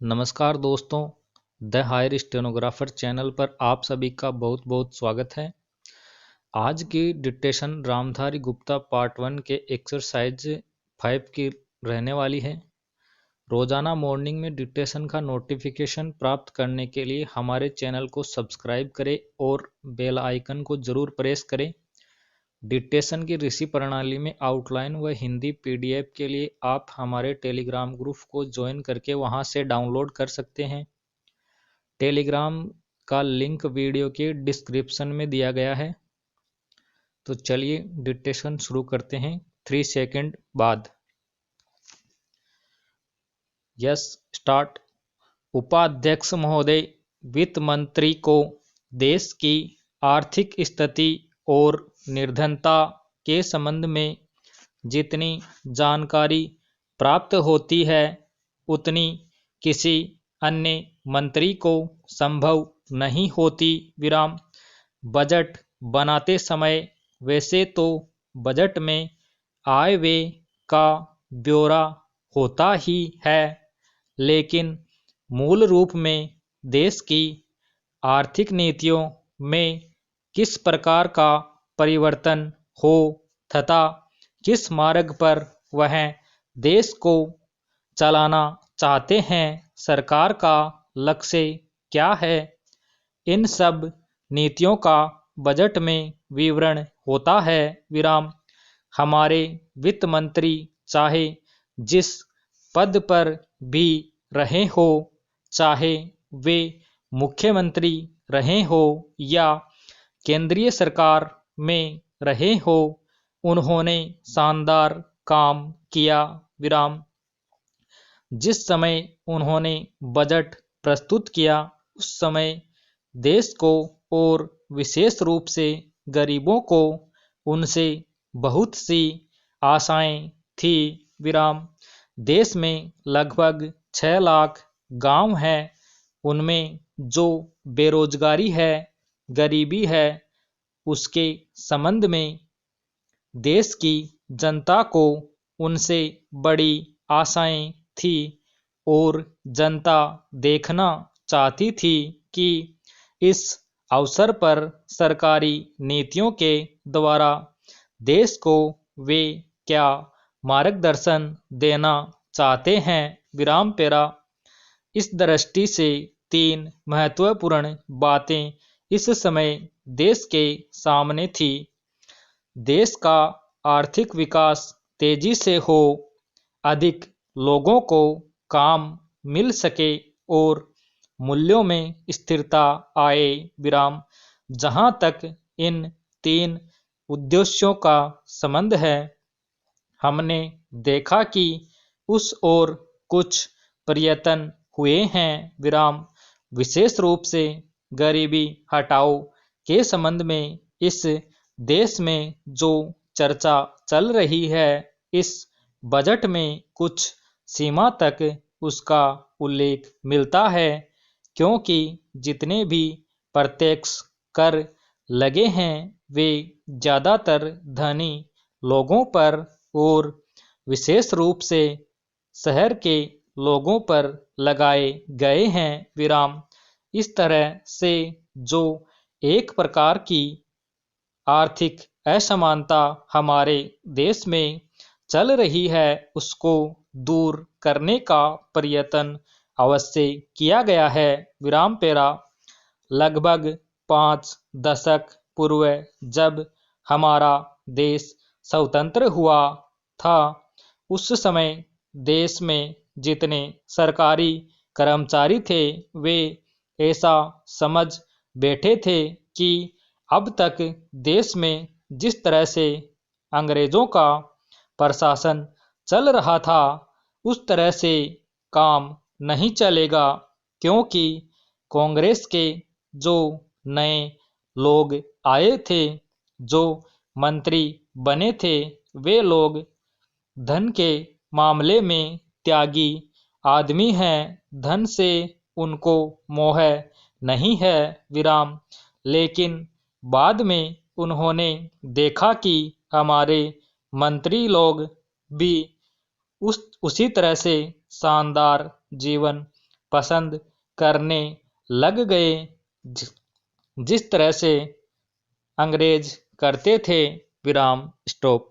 नमस्कार दोस्तों, the higher stenographer channel पर आप सभी का बहुत बहुत स्वागत है। आज की डिक्टेशन रामधारी गुप्ता पार्ट 1 के एक्सरसाइज 5 की रहने वाली है। रोजाना मॉर्निंग में डिक्टेशन का नोटिफिकेशन प्राप्त करने के लिए हमारे चैनल को सब्सक्राइब करें और बेल आइकन को जरूर प्रेस करें। डिक्टेशन की ऋषि प्रणाली में आउटलाइन व हिंदी पीडीएफ के लिए आप हमारे टेलीग्राम ग्रुप को ज्वाइन करके वहां से डाउनलोड कर सकते हैं। टेलीग्राम का लिंक वीडियो के डिस्क्रिप्शन में दिया गया है। तो चलिए डिक्टेशन शुरू करते हैं 3 सेकंड बाद। Yes, start. उपाध्यक्ष महोदय, वित्त मंत्री को देश की आर्थिक स्थिति और निर्धनता के संबंध में जितनी जानकारी प्राप्त होती है उतनी किसी अन्य मंत्री को संभव नहीं होती। बजट बनाते समय वैसे तो बजट में आय व्यय का ब्यौरा होता ही है, लेकिन मूल रूप में देश की आर्थिक नीतियों में किस प्रकार का परिवर्तन हो तथा किस मार्ग पर वह देश को चलाना चाहते हैं, सरकार का लक्ष्य क्या है, इन सब नीतियों का बजट में विवरण होता है। हमारे वित्त मंत्री चाहे जिस पद पर भी रहे हो, चाहे वे मुख्यमंत्री रहे हो या केंद्रीय सरकार में रहे हो, उन्होंने शानदार काम किया। जिस समय उन्होंने बजट प्रस्तुत किया उस समय देश को और विशेष रूप से गरीबों को उनसे बहुत सी आशाएं थी। देश में लगभग 6 लाख गांव हैं। उनमें जो बेरोजगारी है, गरीबी है, उसके संबंध में देश की जनता को उनसे बड़ी आशाएं थी और जनता देखना चाहती थी कि इस अवसर पर सरकारी नीतियों के द्वारा देश को वे क्या मार्गदर्शन देना चाहते हैं। इस दृष्टि से 3 महत्वपूर्ण बातें इस समय देश के सामने थी। देश का आर्थिक विकास तेजी से हो, अधिक लोगों को काम मिल सके और मूल्यों में स्थिरता आए। जहां तक इन 3 उद्देश्यों का संबंध है, हमने देखा कि उस ओर कुछ प्रयत्न हुए हैं। विशेष रूप से गरीबी हटाओ के संबंध में इस देश में जो चर्चा चल रही है, इस बजट में कुछ सीमा तक उसका उल्लेख मिलता है, क्योंकि जितने भी प्रत्यक्ष कर लगे हैं वे ज्यादातर धनी लोगों पर और विशेष रूप से शहर के लोगों पर लगाए गए हैं। इस तरह से जो एक प्रकार की आर्थिक असमानता हमारे देश में चल रही है, उसको दूर करने का प्रयत्न अवश्य किया गया है। लगभग 5 दशक पूर्व जब हमारा देश स्वतंत्र हुआ था, उस समय देश में जितने सरकारी कर्मचारी थे वे ऐसा समझ बैठे थे कि अब तक देश में जिस तरह से अंग्रेजों का प्रशासन चल रहा था उस तरह से काम नहीं चलेगा, क्योंकि कांग्रेस के जो नए लोग आए थे, जो मंत्री बने थे, वे लोग धन के मामले में त्यागी आदमी हैं। धन से उनको मोह नहीं है। लेकिन बाद में उन्होंने देखा कि हमारे मंत्री लोग भी उसी तरह से शानदार जीवन पसंद करने लग गए जिस तरह से अंग्रेज करते थे। विराम स्टॉप।